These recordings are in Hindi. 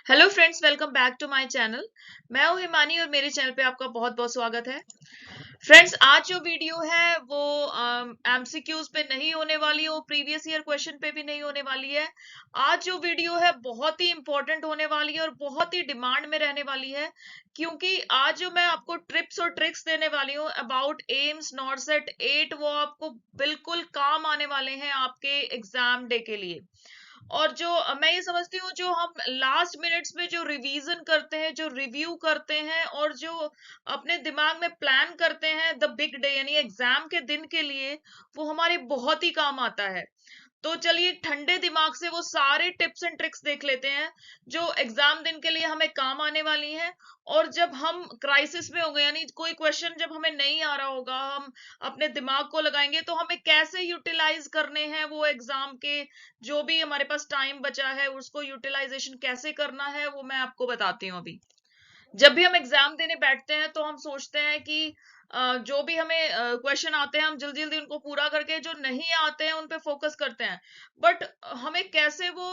Hello friends, welcome back to my channel. मैं हूं हिमानी और मेरे चैनल पे आपका बहुत बहुत स्वागत है। फ्रेंड्स, आज जो वीडियो है वो एमसीक्यूज पे नहीं होने वाली है, वो प्रीवियस ईयर क्वेश्चन पे भी नहीं होने वाली है। आज जो वीडियो है बहुत ही इंपॉर्टेंट होने वाली है और बहुत ही डिमांड में रहने वाली है, क्योंकि आज जो मैं आपको ट्रिप्स और ट्रिक्स देने वाली हूँ अबाउट एम्स नॉरसेट 8, वो आपको बिल्कुल काम आने वाले हैं आपके एग्जाम डे के लिए। और जो मैं ये समझती हूँ, जो हम लास्ट मिनट्स में जो रिवीजन करते हैं, जो रिव्यू करते हैं और जो अपने दिमाग में प्लान करते हैं द बिग डे यानी एग्जाम के दिन के लिए, वो हमारे बहुत ही काम आता है। तो चलिए ठंडे दिमाग से वो सारे टिप्स एंड ट्रिक्स देख लेते हैं जो एग्जाम दिन के लिए हमें काम आने वाली हैं। और जब हम क्राइसिस में हो गए, यानी कोई क्वेश्चन जब हमें नहीं आ रहा होगा, हम अपने दिमाग को लगाएंगे तो हमें कैसे यूटिलाइज करने हैं वो एग्जाम के, जो भी हमारे पास टाइम बचा है उसको यूटिलाइजेशन कैसे करना है वो मैं आपको बताती हूँ अभी। जब भी हम एग्जाम देने बैठते हैं तो हम सोचते हैं कि जो भी हमें क्वेश्चन आते हैं हम जल्दी जल्दी उनको पूरा करके, जो नहीं आते हैं उन पे फोकस करते हैं। बट हमें कैसे वो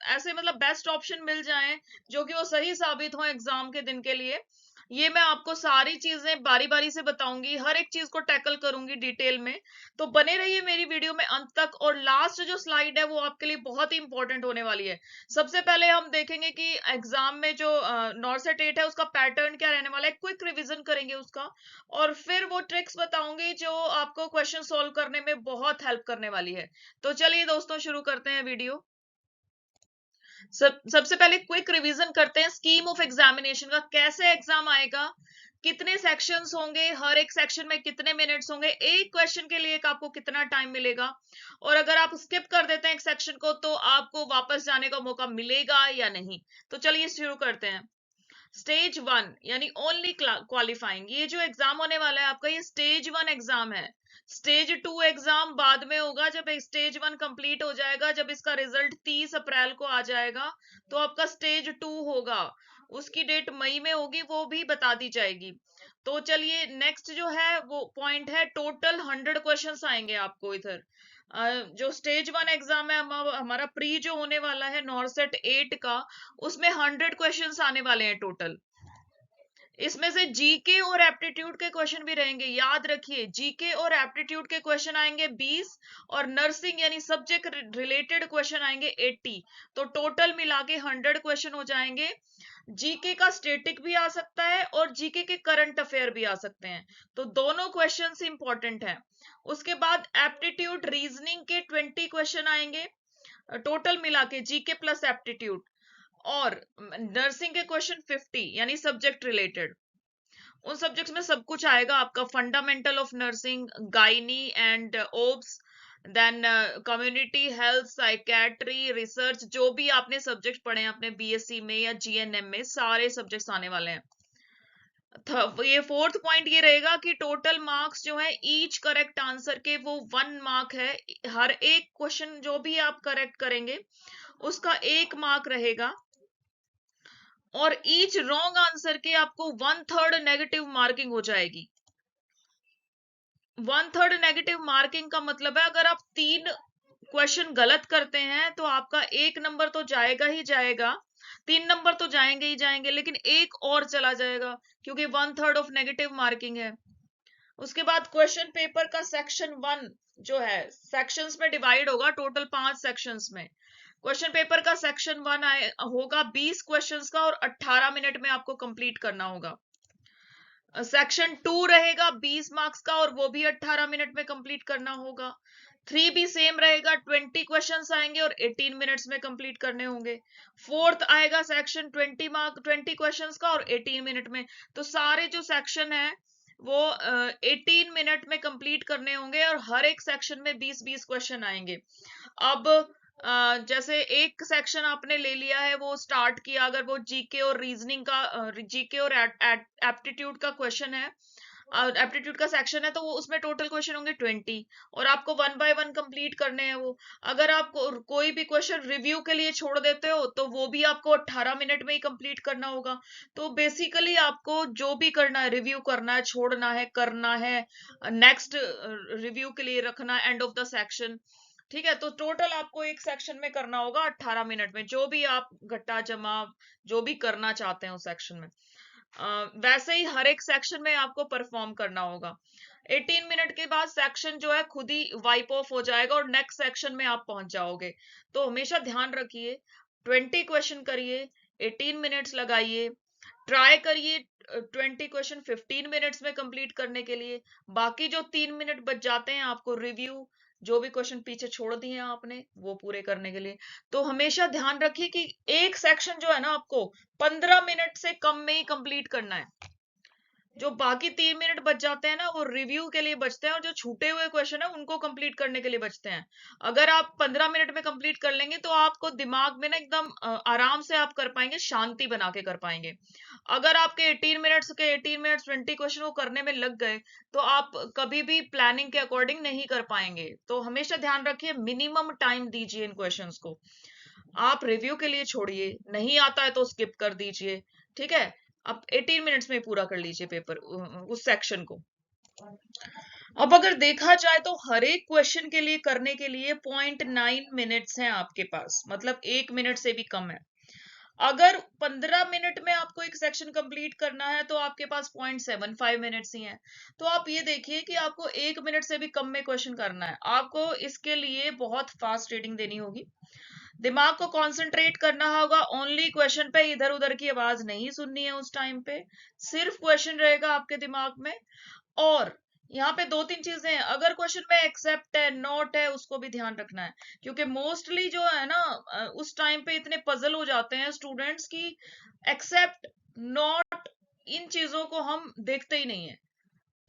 ऐसे मतलब बेस्ट ऑप्शन मिल जाएं जो कि वो सही साबित हो एग्जाम के दिन के लिए, ये मैं आपको सारी चीजें बारी बारी से बताऊंगी, हर एक चीज को टैकल करूंगी डिटेल में। तो बने रहिए मेरी वीडियो में अंत तक। और लास्ट जो स्लाइड है वो आपके लिए बहुत ही इंपॉर्टेंट होने वाली है। सबसे पहले हम देखेंगे कि एग्जाम में जो नॉर्सेट 8 है उसका पैटर्न क्या रहने वाला है, क्विक रिवीजन करेंगे उसका। और फिर वो ट्रिक्स बताऊंगी जो आपको क्वेश्चन सॉल्व करने में बहुत हेल्प करने वाली है। तो चलिए दोस्तों, शुरू करते हैं वीडियो। सबसे पहले क्विक रिवीजन करते हैं स्कीम ऑफ एग्जामिनेशन का, कैसे एग्जाम आएगा, कितने सेक्शंस होंगे, हर एक सेक्शन में कितने मिनट्स होंगे, एक क्वेश्चन के लिए आपको कितना टाइम मिलेगा, और अगर आप स्किप कर देते हैं एक सेक्शन को तो आपको वापस जाने का मौका मिलेगा या नहीं। तो चलिए शुरू करते हैं। स्टेज 1 यानी ओनली क्वालिफाइंग, ये जो एग्जाम होने वाला है आपका, ये स्टेज 1 एग्जाम है। स्टेज 2 एग्जाम बाद में होगा, जब स्टेज 1 कंप्लीट हो जाएगा, जब इसका रिजल्ट 30 अप्रैल को आ जाएगा तो आपका स्टेज 2 होगा। उसकी डेट मई में होगी, वो भी बता दी जाएगी। तो चलिए नेक्स्ट जो है वो पॉइंट है, टोटल 100 क्वेश्चंस आएंगे आपको इधर। जो स्टेज 1 एग्जाम है हमारा प्री जो होने वाला है नॉरसेट 8 का, उसमें 100 क्वेश्चंस आने वाले हैं टोटल। इसमें से जीके और एप्टीट्यूड के क्वेश्चन भी रहेंगे, याद रखिए जीके और एप्टीट्यूड के क्वेश्चन आएंगे 20, और नर्सिंग यानी सब्जेक्ट रिलेटेड क्वेश्चन आएंगे 80। तो टोटल मिला के 100 क्वेश्चन हो जाएंगे। जीके का स्टेटिक भी आ सकता है और जीके के करंट अफेयर भी आ सकते हैं, तो दोनों क्वेश्चंस इंपॉर्टेंट हैं। उसके बाद एप्टीट्यूड रीजनिंग के 20 क्वेश्चन आएंगे टोटल मिला के, जीके प्लस एप्टीट्यूड। और नर्सिंग के क्वेश्चन 50 यानी सब्जेक्ट रिलेटेड। उन सब्जेक्ट्स में सब कुछ आएगा आपका, fundamental of nursing, gynae and obs, then community health, psychiatry, research, जो भी आपने सब्जेक्ट पढ़े हैं अपने बीएससी में या जीएनएम में, सारे सब्जेक्ट्स आने वाले हैं। ये फोर्थ पॉइंट ये रहेगा कि टोटल मार्क्स जो है ईच करेक्ट आंसर के, वो 1 मार्क है। हर एक क्वेश्चन जो भी आप करेक्ट करेंगे उसका 1 मार्क रहेगा। और ईच रॉन्ग आंसर के आपको 1/3 नेगेटिव मार्किंग हो जाएगी। 1/3 नेगेटिव मार्किंग का मतलब है, अगर आप 3 क्वेश्चन गलत करते हैं तो आपका 1 नंबर तो जाएगा ही जाएगा, 3 नंबर तो जाएंगे ही जाएंगे, लेकिन एक और चला जाएगा, क्योंकि 1/3 ऑफ नेगेटिव मार्किंग है। उसके बाद क्वेश्चन पेपर का सेक्शन 1 जो है सेक्शंस में डिवाइड होगा, टोटल 5 सेक्शंस में। क्वेश्चन पेपर का सेक्शन 1 होगा 20 क्वेश्चंस का और 18 मिनट में आपको कंप्लीट करना होगा। सेक्शन 2 रहेगा 20 मार्क्स का और वो भी 18 मिनट में कंप्लीट करना होगा। 3 भी सेम रहेगा, 20 क्वेश्चंस आएंगे और 18 मिनट्स में कंप्लीट करने होंगे। फोर्थ आएगा सेक्शन 20 क्वेश्चंस का और 18 मिनट में। तो सारे जो सेक्शन है वो 18 मिनट में कंप्लीट करने होंगे और हर एक सेक्शन में 20-20 क्वेश्चन आएंगे। अब जैसे एक सेक्शन आपने ले लिया है, वो स्टार्ट किया, अगर वो जीके और रीजनिंग का, जीके और एप्टीट्यूड का क्वेश्चन है, एप्टीट्यूड का सेक्शन है, तो वो उसमें टोटल क्वेश्चन होंगे 20 और आपको 1 बाय 1 कंप्लीट करने हैं वो। अगर आप कोई भी क्वेश्चन रिव्यू के लिए छोड़ देते हो तो वो भी आपको 18 मिनट में ही कंप्लीट करना होगा। तो बेसिकली आपको जो भी करना है, रिव्यू करना है, छोड़ना है, करना है, नेक्स्ट रिव्यू के लिए रखना, एंड ऑफ द सेक्शन, ठीक है, तो टोटल आपको एक सेक्शन में करना होगा 18 मिनट में, जो भी आप घटा जमा जो भी करना चाहते हैं उस सेक्शन में। वैसे ही हर एक सेक्शन में आपको परफॉर्म करना होगा। 18 मिनट के बाद सेक्शन जो है खुद ही वाइप ऑफ हो जाएगा और नेक्स्ट सेक्शन में आप पहुंच जाओगे। तो हमेशा ध्यान रखिए, 20 क्वेश्चन करिए, 18 मिनट्स लगाइए, ट्राई करिए 20 क्वेश्चन 15 मिनट्स में कंप्लीट करने के लिए। बाकी जो 3 मिनट बच जाते हैं आपको रिव्यू, जो भी क्वेश्चन पीछे छोड़ दिए हैं आपने वो पूरे करने के लिए। तो हमेशा ध्यान रखिए कि एक सेक्शन जो है ना आपको 15 मिनट से कम में ही कंप्लीट करना है। जो बाकी 3 मिनट बच जाते हैं ना वो रिव्यू के लिए बचते हैं, और जो छूटे हुए क्वेश्चन है उनको कंप्लीट करने के लिए बचते हैं। अगर आप 15 मिनट में कंप्लीट कर लेंगे तो आपको दिमाग में ना एकदम आराम से आप कर पाएंगे, शांति बना के कर पाएंगे। अगर आपके 18 मिनट्स 20 क्वेश्चन को करने में लग गए तो आप कभी भी प्लानिंग के अकॉर्डिंग नहीं कर पाएंगे। तो हमेशा ध्यान रखिए, मिनिमम टाइम दीजिए इन क्वेश्चंस को। आप रिव्यू के लिए छोड़िए, नहीं आता है तो स्किप कर दीजिए, ठीक है। आप 18 मिनट्स में पूरा कर लीजिए पेपर, उस सेक्शन को। अब अगर देखा जाए तो हर एक क्वेश्चन के लिए करने के लिए 0.9 मिनट्स हैं आपके पास, मतलब 1 मिनट से भी कम है। अगर 15 मिनट में आपको एक सेक्शन कंप्लीट करना है तो आपके पास 0.75 मिनट्स ही हैं। तो आप ये देखिए कि आपको 1 मिनट से भी कम में क्वेश्चन करना है। आपको इसके लिए बहुत फास्ट रीडिंग देनी होगी, दिमाग को कंसंट्रेट करना होगा, ओनली क्वेश्चन पे, इधर उधर की आवाज नहीं सुननी है उस टाइम पे, सिर्फ क्वेश्चन रहेगा आपके दिमाग में। और यहाँ पे 2-3 चीजें हैं, अगर क्वेश्चन में एक्सेप्ट है नोट है उसको भी ध्यान रखना है, क्योंकि मोस्टली जो है ना उस टाइम पे इतने पजल हो जाते हैं स्टूडेंट्स की, एक्सेप्ट नोट इन चीजों को हम देखते ही नहीं है,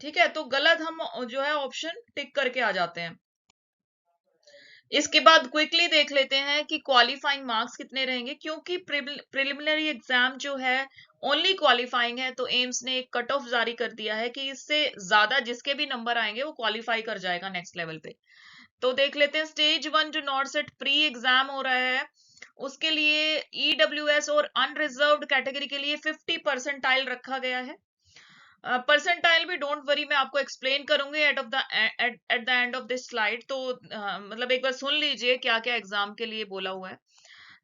ठीक है। तो गलत हम जो है ऑप्शन टिक करके आ जाते हैं। इसके बाद क्विकली देख लेते हैं कि क्वालिफाइंग मार्क्स कितने रहेंगे, क्योंकि प्रिलिमिनरी एग्जाम जो है ओनली क्वालिफाइंग है, तो एम्स ने एक कट ऑफ जारी कर दिया है कि इससे ज्यादा जिसके भी नंबर आएंगे वो क्वालिफाई कर जाएगा नेक्स्ट लेवल पे। तो देख लेते हैं, स्टेज 1 जो नॉट सेट प्री एग्जाम हो रहा है उसके लिए ईडब्ल्यूएस और अनरिजर्व्ड कैटेगरी के लिए 50 परसेंटाइल रखा गया है। परसेंटाइल भी डोंट वरी, मैं आपको एक्सप्लेन करूंगी at the end of this slide. तो मतलब एक बार सुन लीजिए क्या क्या एग्जाम के लिए बोला हुआ है।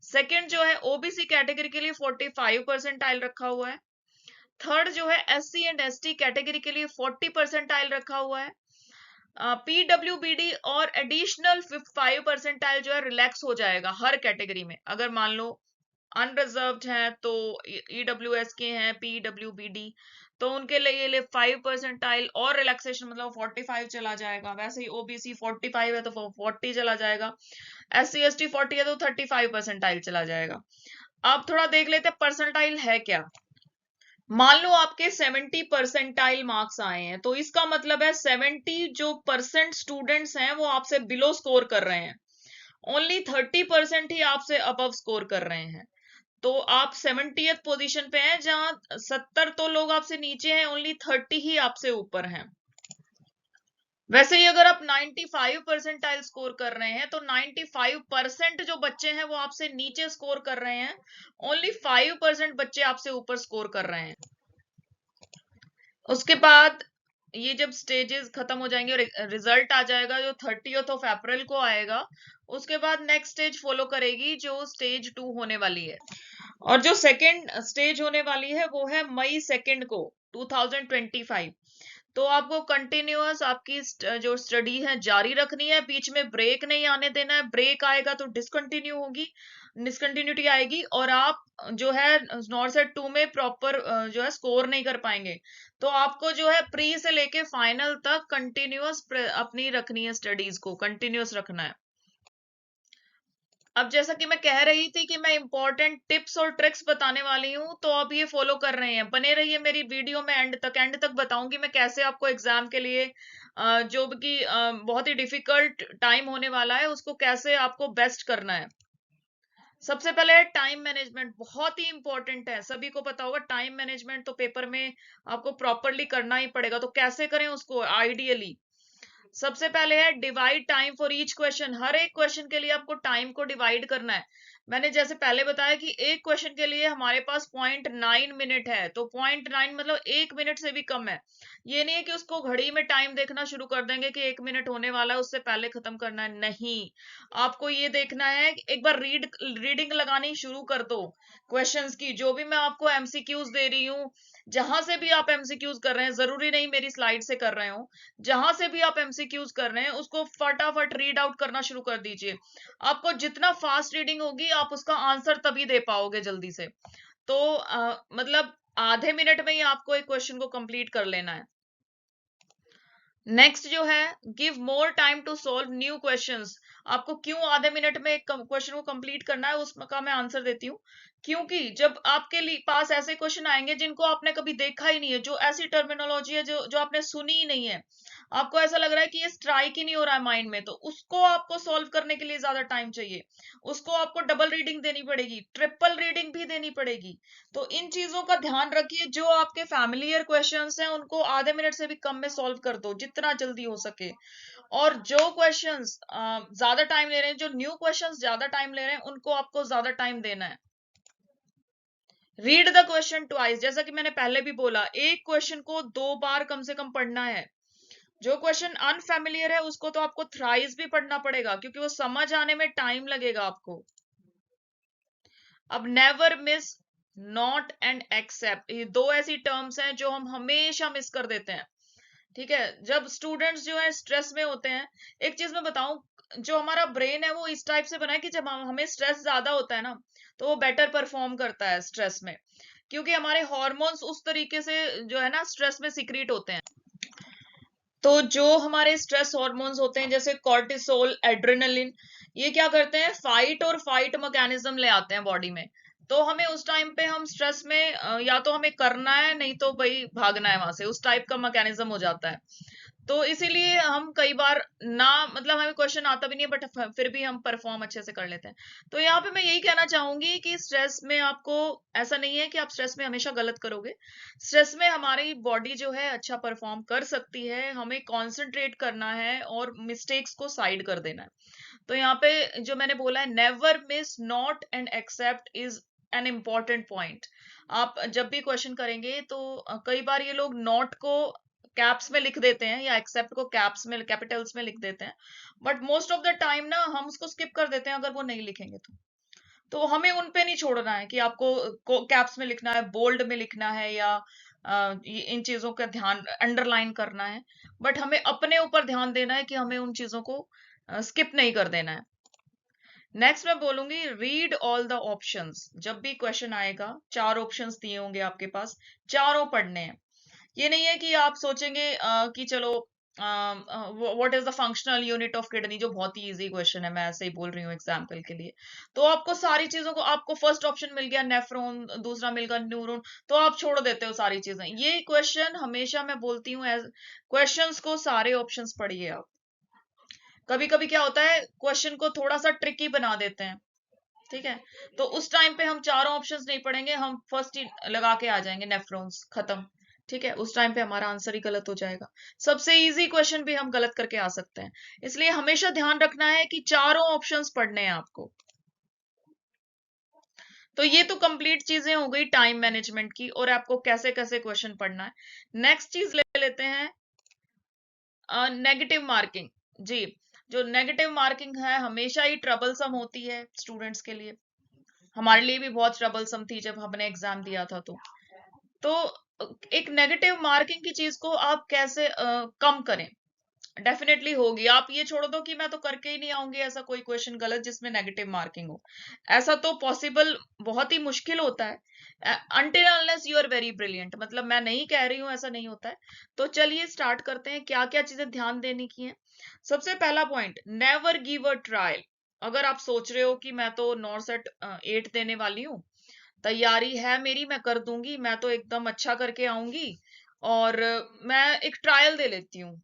सेकंड जो है ओबीसी कैटेगरी के लिए 45 परसेंटाइल रखा हुआ है। थर्ड जो है एससी एंड एसटी कैटेगरी के लिए 40 परसेंटाइल रखा हुआ है। पीडब्ल्यूबीडी और एडिशनल 5 परसेंटाइल जो है रिलैक्स हो जाएगा हर कैटेगरी में। अगर मान लो अनरिजर्व्ड हैं तो ईडब्ल्यूएस के हैं पीडब्ल्यूबीडी, तो उनके लिए 5 परसेंटाइल और रिलैक्सेशन, मतलब 45 चला जाएगा। वैसे ही ओबीसी 45 है तो 40 चला जाएगा, एससी एसटी 40 है तो 35 परसेंटाइल चला जाएगा। अब थोड़ा देख लेते हैं परसेंटाइल है क्या। मान लो आपके 70 परसेंटाइल मार्क्स आए हैं तो इसका मतलब है 70 जो परसेंट स्टूडेंट्स हैं वो आपसे बिलो स्कोर कर रहे हैं, ओनली 30% ही आपसे अबव स्कोर कर रहे हैं। तो आप 70th पोजीशन पे हैं, जहां 70 तो लोग आपसे नीचे हैं, ओनली 30 ही आपसे ऊपर हैं। वैसे ही अगर आप 95 परसेंटाइल स्कोर कर रहे हैं तो 95% जो बच्चे हैं वो आपसे नीचे स्कोर कर रहे हैं, ओनली 5% बच्चे आपसे ऊपर स्कोर कर रहे हैं। उसके बाद ये जब स्टेजेस खत्म हो जाएंगे और रिजल्ट आ जाएगा जो 30th ऑफ अप्रैल को आएगा, उसके बाद नेक्स्ट स्टेज फॉलो करेगी जो स्टेज 2 होने वाली है। और जो सेकेंड स्टेज होने वाली है वो है मई 2 को 2025। तो आपको कंटिन्यूअस आपकी जो स्टडी है जारी रखनी है, बीच में ब्रेक नहीं आने देना है। ब्रेक आएगा तो डिसकंटिन्यू होगी, डिसकंटिन्यूटी आएगी और आप जो है नॉट सेट 2 में प्रॉपर जो है स्कोर नहीं कर पाएंगे। तो आपको जो है प्री से लेके फाइनल तक कंटिन्यूअस अपनी रखनी है, स्टडीज को कंटिन्यूअस रखना है। अब जैसा कि मैं कह रही थी कि मैं इंपॉर्टेंट टिप्स और ट्रिक्स बताने वाली हूँ, तो अब ये फॉलो कर रहे हैं, बने रहिए मेरी वीडियो में एंड तक बताऊंगी मैं कैसे आपको एग्जाम के लिए जो कि बहुत ही डिफिकल्ट टाइम होने वाला है उसको कैसे आपको बेस्ट करना है। सबसे पहले टाइम मैनेजमेंट बहुत ही इंपॉर्टेंट है, सभी को पता होगा टाइम मैनेजमेंट तो पेपर में आपको प्रॉपरली करना ही पड़ेगा। तो कैसे करें उसको आइडियली, सबसे पहले है divide time for each question. हर एक क्वेश्चन के लिए आपको टाइम को डिवाइड करना है। मैंने जैसे पहले बताया कि एक क्वेश्चन के लिए हमारे पास 0.9 मिनट है, तो 0.9 मतलब 1 मिनट से भी कम है। ये नहीं है कि उसको घड़ी में टाइम देखना शुरू कर देंगे कि 1 मिनट होने वाला है, उससे पहले खत्म करना है, नहीं। आपको ये देखना है कि एक बार रीडिंग लगानी शुरू कर दो क्वेश्चंस की। जो भी मैं आपको एमसीक्यूज दे रही हूँ, जहां से भी आप एमसीक्यूज कर रहे हैं, जरूरी नहीं मेरी स्लाइड से कर रहे हो, जहां से भी आप एमसीक्यूज कर रहे हैं उसको फटाफट रीड आउट करना शुरू कर दीजिए। आपको जितना फास्ट रीडिंग होगी आप उसका आंसर तभी दे पाओगे जल्दी से। तो मतलब आधे मिनट में ही आपको एक क्वेश्चन को कंप्लीट कर लेना है। नेक्स्ट जो है, give more time to solve new questions. आपको क्यों आधे मिनट में एक क्वेश्चन को कंप्लीट करना है उसका मैं आंसर देती हूँ। क्योंकि जब आपके लिए पास ऐसे क्वेश्चन आएंगे जिनको आपने कभी देखा ही नहीं है, जो ऐसी टर्मिनोलॉजी है जो जो आपने सुनी ही नहीं है, आपको ऐसा लग रहा है कि ये स्ट्राइक ही नहीं हो रहा है माइंड में, तो उसको आपको सॉल्व करने के लिए ज्यादा टाइम चाहिए। उसको आपको डबल रीडिंग देनी पड़ेगी, ट्रिपल रीडिंग भी देनी पड़ेगी। तो इन चीजों का ध्यान रखिए। जो आपके फैमिलियर क्वेश्चंस हैं उनको आधे मिनट से भी कम में सॉल्व कर दो जितना जल्दी हो सके। और जो क्वेश्चंस ज्यादा टाइम ले रहे हैं, जो न्यू क्वेश्चंस ज्यादा टाइम ले रहे हैं, उनको आपको ज्यादा टाइम देना है। Read the question twice. जैसा कि मैंने पहले भी बोला, एक क्वेश्चन को 2 बार कम से कम पढ़ना है। जो क्वेश्चन अनफैमिलियर है उसको तो आपको थ्राइस भी पढ़ना पड़ेगा, क्योंकि वो समझ आने में टाइम लगेगा आपको। अब never miss, not and accept, ये दो ऐसी टर्म्स हैं जो हम हमेशा मिस कर देते हैं। ठीक है, जब स्टूडेंट्स जो है स्ट्रेस में होते हैं, एक चीज मैं बताऊं, जो हमारा ब्रेन है वो इस टाइप से बना है कि जब हमें स्ट्रेस ज्यादा होता है ना, तो वो बेटर परफॉर्म करता है स्ट्रेस में, क्योंकि हमारे हॉर्मोन्स उस तरीके से जो है ना स्ट्रेस में सीक्रेट होते हैं। तो जो हमारे स्ट्रेस हॉर्मोन्स होते हैं जैसे कॉर्टिसोल, एड्रेनलिन, ये क्या करते हैं, फाइट और फाइट मैकेनिज्म ले आते हैं बॉडी में। तो हमें उस टाइम पे हम स्ट्रेस में या तो हमें करना है, नहीं तो भाई भागना है वहां से, उस टाइप का मैकेनिज्म हो जाता है। तो इसीलिए हम कई बार ना, मतलब हमें क्वेश्चन आता भी नहीं है बट फिर भी हम परफॉर्म अच्छे से कर लेते हैं। तो यहाँ पे मैं यही कहना चाहूंगी कि स्ट्रेस में आपको, ऐसा नहीं है कि आप स्ट्रेस में हमेशा गलत करोगे। स्ट्रेस में हमारी बॉडी जो है अच्छा परफॉर्म कर सकती है, हमें कंसंट्रेट करना है और मिस्टेक्स को साइड कर देना है। तो यहाँ पे जो मैंने बोला है, never miss, not and accept is an important point. आप जब भी क्वेश्चन करेंगे तो कई बार ये लोग नॉट को कैप्स में लिख देते हैं या एक्सेप्ट को कैप्स में, कैपिटल्स में लिख देते हैं, but most of the time ना हम उसको स्किप कर देते हैं अगर वो नहीं लिखेंगे तो हमें उन पे नहीं छोड़ना है कि आपको कैप्स में लिखना है, बोल्ड में लिखना है, या इन चीजों का ध्यान अंडरलाइन करना है। बट हमें अपने ऊपर ध्यान देना है कि हमें उन चीजों को स्किप नहीं कर देना है। नेक्स्ट मैं बोलूंगी, रीड ऑल द ऑप्शंस। जब भी क्वेश्चन आएगा, 4 ऑप्शंस दिए होंगे आपके पास, चारों पढ़ने हैं। ये नहीं है कि आप सोचेंगे कि चलो what is the functional unit of kidney, जो बहुत ही इजी क्वेश्चन है, मैं ऐसे ही बोल रही हूँ एग्जाम्पल के लिए। तो आपको सारी चीजों को, आपको फर्स्ट ऑप्शन मिल गया नेफ्रॉन, दूसरा मिल गया न्यूरॉन, तो आप छोड़ देते हो सारी चीजें। ये क्वेश्चन हमेशा मैं बोलती हूँ, क्वेश्चंस को सारे ऑप्शंस पढ़िए आप। कभी कभी क्या होता है, क्वेश्चन को थोड़ा सा ट्रिकी बना देते हैं, ठीक है, तो उस टाइम पे हम चारों ऑप्शंस नहीं पढ़ेंगे, हम फर्स्ट ही लगा के आ जाएंगे नेफ्रॉन्स, खत्म। ठीक है, उस टाइम पे हमारा आंसर ही गलत हो जाएगा। सबसे इजी क्वेश्चन भी हम गलत करके आ सकते हैं। इसलिए हमेशा ध्यान रखना है कि चारों ऑप्शंस पढ़ने हैं आपको। तो ये तो कंप्लीट चीजें हो गई टाइम मैनेजमेंट की, और आपको कैसे कैसे क्वेश्चन पढ़ना है। नेक्स्ट चीज ले लेते हैं, नेगेटिव मार्किंग। जी, जो नेगेटिव मार्किंग है हमेशा ही ट्रबलसम होती है स्टूडेंट्स के लिए। हमारे लिए भी बहुत ट्रबलसम थी जब हमने एग्जाम दिया था। तो एक नेगेटिव मार्किंग की चीज को आप कैसे कम करें। डेफिनेटली होगी, आप ये छोड़ दो कि मैं तो करके ही नहीं आऊंगी ऐसा कोई क्वेश्चन गलत जिसमें नेगेटिव मार्किंग हो। ऐसा तो पॉसिबल बहुत ही मुश्किल होता है, until unless you are very brilliant. मतलब मैं नहीं कह रही हूं ऐसा नहीं होता है। तो चलिए स्टार्ट करते हैं, क्या क्या चीजें ध्यान देने की है। सबसे पहला point, never give a trial. अगर आप सोच रहे हो कि मैं तो नॉर्सेट 8 देने वाली हूँ, तैयारी है मेरी, मैं कर दूंगी, मैं तो एकदम अच्छा करके आऊंगी, और मैं एक ट्रायल दे लेती हूँ,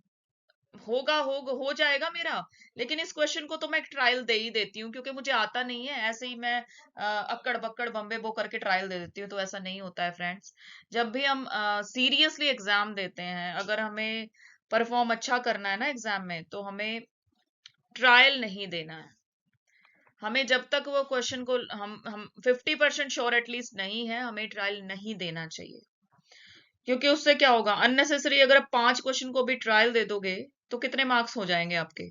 हो जाएगा मेरा। लेकिन इस क्वेश्चन को तो मैं एक ट्रायल दे ही देती हूँ क्योंकि मुझे आता नहीं है, ऐसे ही मैं अक्कड़ बक्कड़ बम्बे बो करके ट्रायल दे देती हूँ। तो ऐसा नहीं होता है फ्रेंड्स। जब भी हम सीरियसली एग्जाम देते हैं, अगर हमें परफॉर्म अच्छा करना है ना एग्जाम में, तो हमें ट्रायल नहीं देना है। हमें जब तक वो क्वेश्चन को हम 50% श्योर एटलीस्ट नहीं है, हमें ट्रायल नहीं देना चाहिए। क्योंकि उससे क्या होगा, अननेसेसरी अगर आप 5 क्वेश्चन को भी ट्रायल दे दोगे तो कितने मार्क्स हो जाएंगे आपके।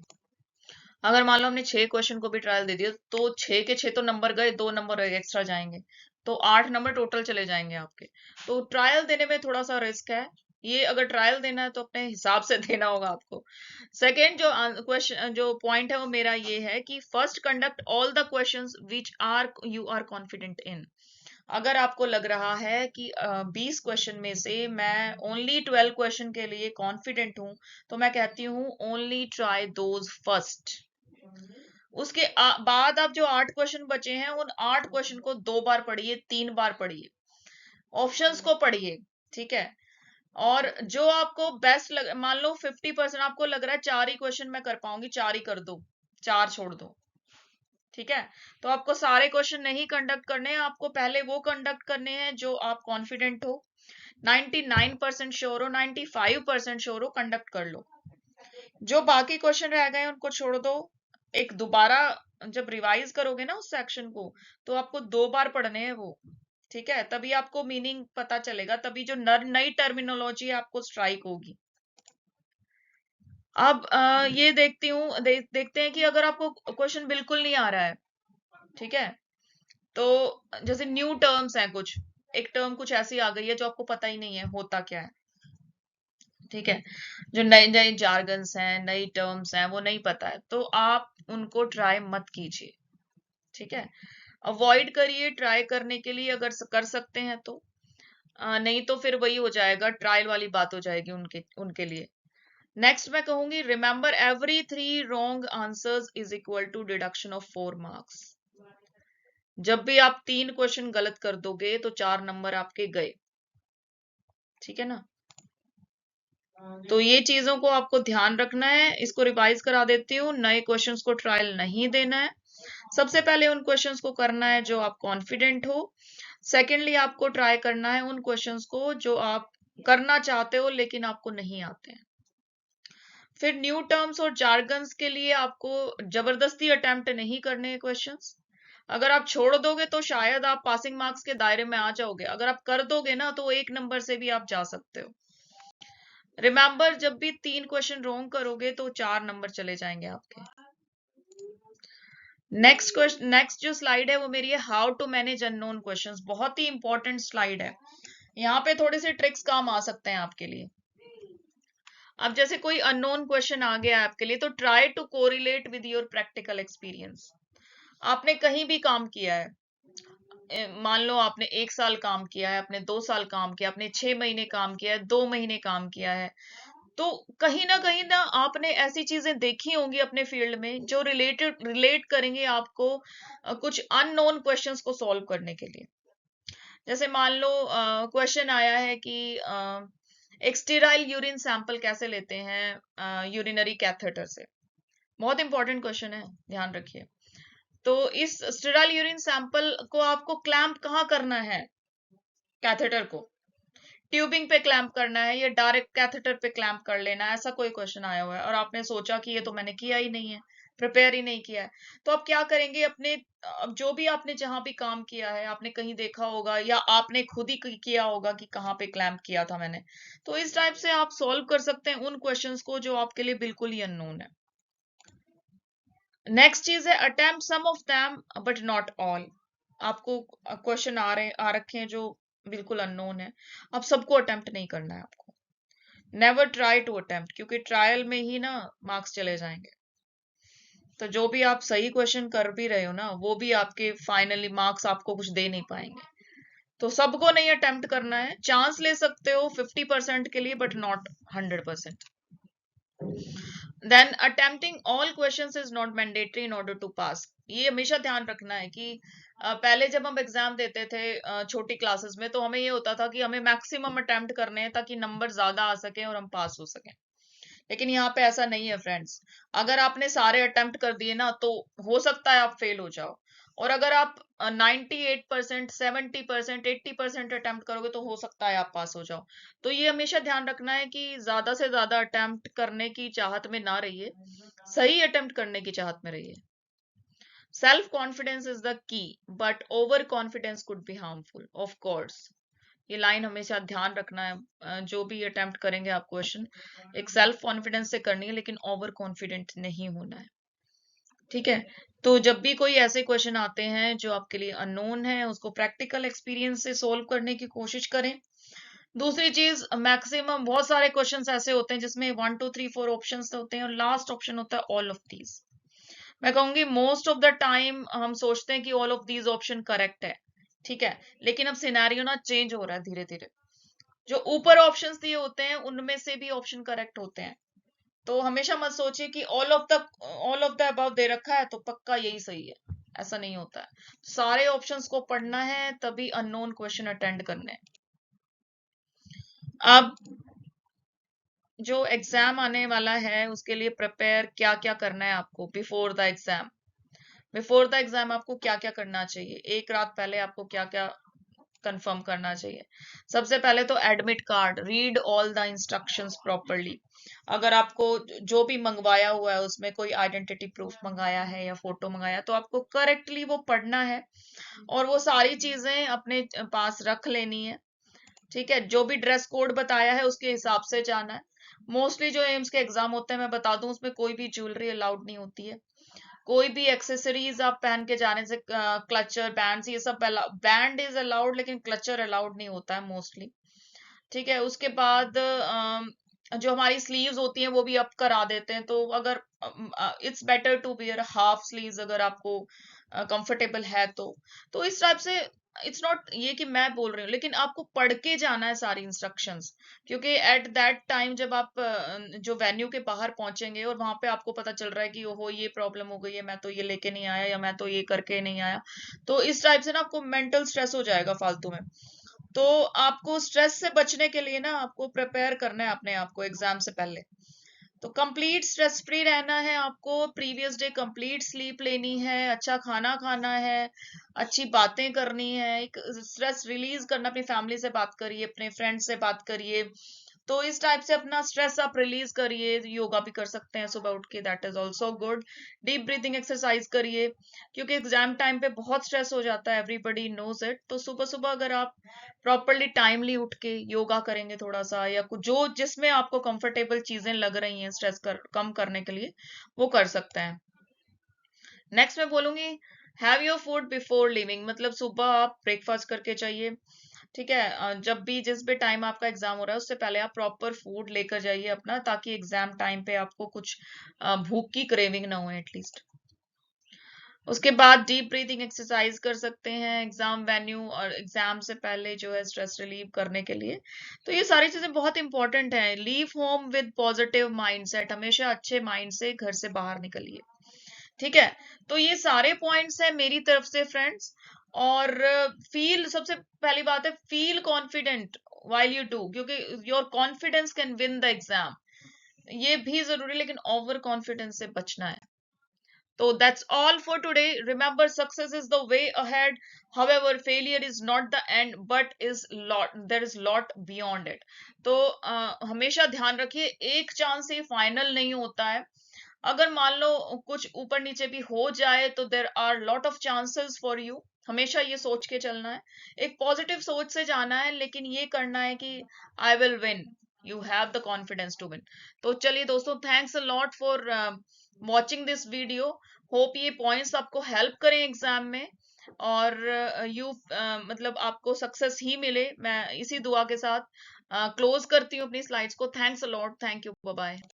अगर मान लो हमने 6 क्वेश्चन को भी ट्रायल दे दिया तो 6 के 6 तो नंबर गए, 2 नंबर एक्स्ट्रा जाएंगे, तो 8 नंबर टोटल चले जाएंगे आपके। तो ट्रायल देने में थोड़ा सा रिस्क है। ये अगर ट्रायल देना है तो अपने हिसाब से देना होगा आपको। सेकेंड जो क्वेश्चन जो पॉइंट है वो मेरा ये है कि first conduct all the questions which are you are confident in. अगर आपको लग रहा है कि 20 क्वेश्चन में से मैं ओनली 12 क्वेश्चन के लिए कॉन्फिडेंट हूं, तो मैं कहती हूँ ओनली ट्राई दोज फर्स्ट। उसके बाद आप जो 8 क्वेश्चन बचे हैं उन 8 क्वेश्चन को 2 बार पढ़िए, 3 बार पढ़िए, ऑप्शंस को पढ़िए, ठीक है। और जो आपको बेस्ट लग, मान लो 50% आपको लग रहा है 4 ही क्वेश्चन मैं कर पाऊंगी, 4 ही कर दो, 4 छोड़ दो, ठीक है। तो आपको सारे क्वेश्चन नहीं कंडक्ट करने हैं, आपको पहले वो कंडक्ट करने हैं जो आप कॉन्फिडेंट हो, 99% श्योर हो, 95% श्योर हो, कंडक्ट कर लो। जो बाकी क्वेश्चन रह गए उनको छोड़ दो। एक दोबारा जब रिवाइज करोगे ना उस सेक्शन को, तो आपको 2 बार पढ़ने हैं वो, ठीक है। तभी आपको मीनिंग पता चलेगा, तभी जो नई टर्मिनोलॉजी है आपको स्ट्राइक होगी। अब ये देखते हैं कि अगर आपको क्वेश्चन बिल्कुल नहीं आ रहा है, ठीक है, तो जैसे न्यू टर्म्स हैं कुछ, एक टर्म कुछ ऐसी आ गई है जो आपको पता ही नहीं है होता क्या है, ठीक है, जो नए नए जार्गन्स हैं, नई टर्म्स हैं, वो नहीं पता है, तो आप उनको ट्राई मत कीजिए, ठीक है। अवॉइड करिए ट्राई करने के लिए, अगर कर सकते हैं तो। नहीं तो फिर वही हो जाएगा, ट्रायल वाली बात हो जाएगी उनके उनके लिए। नेक्स्ट मैं कहूंगी, remember every 3 wrong answers is equal to deduction of 4 marks. जब भी आप 3 क्वेश्चन गलत कर दोगे तो 4 नंबर आपके गए, ठीक है ना। तो ये चीजों को आपको ध्यान रखना है। इसको रिवाइज करा देती हूँ, नए क्वेश्चंस को ट्रायल नहीं देना है। सबसे पहले उन क्वेश्चंस को करना है जो आप कॉन्फिडेंट हो। सेकेंडली आपको ट्राई करना है उन क्वेश्चंस को जो आप करना चाहते हो लेकिन आपको नहीं आते हैं। फिर न्यू टर्म्स और जार्गन्स के लिए आपको जबरदस्ती अटेम्प्ट नहीं करने क्वेश्चंस। अगर आप छोड़ दोगे तो शायद आप पासिंग मार्क्स के दायरे में आ जाओगे, अगर आप कर दोगे ना तो 1 नंबर से भी आप जा सकते हो। रिमेंबर, जब भी 3 क्वेश्चन रॉन्ग करोगे तो 4 नंबर चले जाएंगे आपके। नेक्स्ट जो स्लाइड है वो मेरी है how to manage unknown questions. बहुत ही इंपॉर्टेंट स्लाइड है, यहाँ पे थोड़े से ट्रिक्स काम आ सकते हैं आपके लिए। अब जैसे कोई अननोन क्वेश्चन आ गया आपके लिए, तो try to correlate with your practical experience. आपने कहीं भी काम किया है, मान लो आपने 1 साल काम किया है, आपने 2 साल काम किया, आपने 6 महीने काम किया है, 2 महीने काम किया है, तो कहीं ना आपने ऐसी चीजें देखी होंगी अपने फील्ड में जो रिलेट करेंगे आपको कुछ अननोन क्वेश्चंस को सॉल्व करने के लिए। जैसे मान लो क्वेश्चन आया है कि एक स्टेराइल यूरिन सैंपल कैसे लेते हैं यूरिनरी कैथेटर से। बहुत इंपॉर्टेंट क्वेश्चन है, ध्यान रखिए। तो इस स्टेराइल यूरिन सैंपल को आपको क्लैंप कहाँ करना है, कैथेटर को ट्यूबिंग पे क्लैंप करना है या डायरेक्ट कैथेटर पे क्लैंप कर लेना है, ऐसा कोई क्वेश्चन आया हुआ है और आपने सोचा कि ये तो मैंने किया ही नहीं है, प्रिपेयर ही नहीं किया है। तो आप क्या करेंगे, अपने अब जो भी आपने जहां भी काम किया है, आपने कहीं देखा होगा या आपने खुद ही किया होगा कि कहाँ पे क्लैंप किया था मैंने, तो इस टाइप से आप सॉल्व कर सकते हैं उन क्वेश्चंस को जो आपके लिए बिल्कुल ही अननोन है। नेक्स्ट चीज है attempt some of them but not all. आपको क्वेश्चन आ रखे हैं जो बिल्कुल अननोन है, अब सबको अटेम्प्ट नहीं करना है आपको। नेवर ट्राई टू अटेम्प्ट, क्योंकि ट्रायल में ही ना मार्क्स चले जाएंगे। तो जो भी आप सही क्वेश्चन कर भी रहे हो ना, वो भी आपके फाइनली मार्क्स आपको कुछ दे नहीं पाएंगे। तो सबको नहीं अटेम्प्ट करना है, चांस ले सकते हो 50% के लिए but not 100%। Then attempting all questions is not mandatory in order to pass. ये हमेशा ध्यान रखना है कि पहले जब हम एग्जाम देते थे छोटी क्लासेस में, तो हमें ये होता था कि हमें मैक्सिमम अटेम्प्ट करने हैं ताकि नंबर ज्यादा आ सके और हम पास हो सकें। लेकिन यहाँ पे ऐसा नहीं है फ्रेंड्स। अगर आपने सारे अटेम्प्ट कर दिए ना तो हो सकता है आप फेल हो जाओ, और अगर आप 98%, 70%, 80% अटेम्प्ट करोगे तो हो सकता है आप पास हो जाओ। तो ये हमेशा ध्यान रखना है कि ज्यादा से ज्यादा अटेम्प्ट करने की चाहत में ना रहिए, सही अटेम्प्ट करने की चाहत में रहिए। Self confidence is the key, but over confidence could be harmful, of course. ये लाइन हमेशा ध्यान रखना है, जो भी अटेम्प्ट करेंगे आप क्वेश्चन, एक सेल्फ कॉन्फिडेंस से करनी है, लेकिन ओवर कॉन्फिडेंट नहीं होना है, ठीक है। तो जब भी कोई ऐसे क्वेश्चन आते हैं जो आपके लिए अननोन है, उसको प्रैक्टिकल एक्सपीरियंस से सोल्व करने की कोशिश करें। दूसरी चीज, मैक्सिमम बहुत सारे क्वेश्चंस ऐसे होते हैं जिसमें 1 2 3 4 ऑप्शंस होते हैं और लास्ट ऑप्शन होता है ऑल ऑफ दीज। मैं कहूंगी मोस्ट ऑफ द टाइम हम सोचते हैं कि all of these option correct है, ठीक है, लेकिन अब सिनेरियो ना चेंज हो रहा है धीरे धीरे। जो ऊपर ऑप्शंस दिए होते हैं उनमें से भी ऑप्शन करेक्ट होते हैं। तो हमेशा मत सोचिए कि ऑल ऑफ द अबव दे रखा है तो पक्का यही सही है, ऐसा नहीं होता है। सारे ऑप्शंस को पढ़ना है, तभी अननोन क्वेश्चन अटेंड करने हैं। अब जो एग्जाम आने वाला है उसके लिए प्रिपेयर क्या क्या करना है आपको before the exam. Before the exam आपको क्या क्या करना चाहिए, एक रात पहले आपको क्या क्या कंफर्म करना चाहिए। सबसे पहले तो admit card, read all the instructions properly. अगर आपको जो भी मंगवाया हुआ है उसमें कोई आइडेंटिटी प्रूफ मंगाया है या फोटो मंगाया, तो आपको करेक्टली वो पढ़ना है और वो सारी चीजें अपने पास रख लेनी है, ठीक है। जो भी ड्रेस कोड बताया है उसके हिसाब से जाना है। मोस्टली जो एम्स के एग्जाम होते हैं, मैं बता दूं, उसमें कोई भी ज्वेलरी अलाउड नहीं होती है, कोई भी एक्सेसरीज आप पहन के जाने से, क्लचर बैंड ये सब, बैंड इज अलाउड लेकिन क्लचर अलाउड नहीं होता है मोस्टली, ठीक है। उसके बाद जो हमारी स्लीव्स होती हैं वो भी अप करा देते हैं, तो अगर it's better to wear half sleeves अगर आपको कंफर्टेबल है तो इस टाइप से। इट्स नॉट ये कि मैं बोल रही हूँ, लेकिन आपको पढ़ के जाना है सारी इंस्ट्रक्शंस, क्योंकि एट दैट टाइम जब आप जो वेन्यू के बाहर पहुंचेंगे और वहां पे आपको पता चल रहा है कि ओहो ये प्रॉब्लम हो गई है, मैं तो ये लेके नहीं आया या मैं तो ये करके नहीं आया, तो इस टाइप से ना आपको मेंटल स्ट्रेस हो जाएगा फालतू में। तो आपको स्ट्रेस से बचने के लिए ना आपको प्रिपेयर करना है अपने आप को एग्जाम से पहले। तो कंप्लीट स्ट्रेस फ्री रहना है आपको, प्रीवियस डे कंप्लीट स्लीप लेनी है, अच्छा खाना खाना है, अच्छी बातें करनी है, एक स्ट्रेस रिलीज करना, अपनी फैमिली से बात करिए, अपने फ्रेंड से बात करिए। तो इस टाइप से अपना स्ट्रेस आप रिलीज करिए। योगा भी कर सकते हैं सुबह उठ के, that is also good. Deep breathing exercise करिए, क्योंकि एग्जाम टाइम पे बहुत स्ट्रेस हो जाता है, एवरीबडी नोज इट। तो सुबह सुबह अगर आप प्रॉपरली टाइमली उठ के योगा करेंगे थोड़ा सा, या कुछ जो जिसमें आपको कंफर्टेबल चीजें लग रही हैं स्ट्रेस कम करने के लिए, वो कर सकते हैं। नेक्स्ट मैं बोलूंगी, have your food before living, मतलब सुबह आप ब्रेकफास्ट करके चाहिए, ठीक है। जब भी जिस भी टाइम आपका एग्जाम हो रहा है उससे पहले आप प्रॉपर फूड लेकर जाइए अपना, ताकि एग्जाम टाइम पे आपको कुछ भूख की क्रेविंग ना हो एटलीस्ट। उसके बाद डीप ब्रीथिंग एक्सरसाइज कर सकते हैं एग्जाम वेन्यू और एग्जाम से पहले जो है स्ट्रेस रिलीव करने के लिए। तो ये सारी चीजें बहुत इंपॉर्टेंट हैं। Leave home with positive mindset, हमेशा अच्छे माइंड से घर से बाहर निकलिए, ठीक है। तो ये सारे पॉइंट्स हैं मेरी तरफ से फ्रेंड्स। और फील, सबसे पहली बात है feel confident while you do, क्योंकि your confidence can win the exam, ये भी जरूरी, लेकिन ओवर कॉन्फिडेंस से बचना है। So that's all for today. Remember, success is the way ahead. However, failure is not the end, but is lot. There is lot beyond it. तो हमेशा ध्यान रखिए, एक चांस से फाइनल नहीं होता है। अगर मान लो कुछ ऊपर नीचे भी हो जाए तो there are lot of chances for you. हमेशा ये सोच के चलना है, एक पॉजिटिव सोच से जाना है, लेकिन ये करना है कि I will win, you have the confidence to win. तो चलिए दोस्तों, thanks a lot for watching this video. Hope ये पॉइंट्स आपको हेल्प करें एग्जाम में, और मतलब आपको सक्सेस ही मिले। मैं इसी दुआ के साथ क्लोज करती हूँ अपनी स्लाइड्स को। Thanks a lot, thank you, bye bye.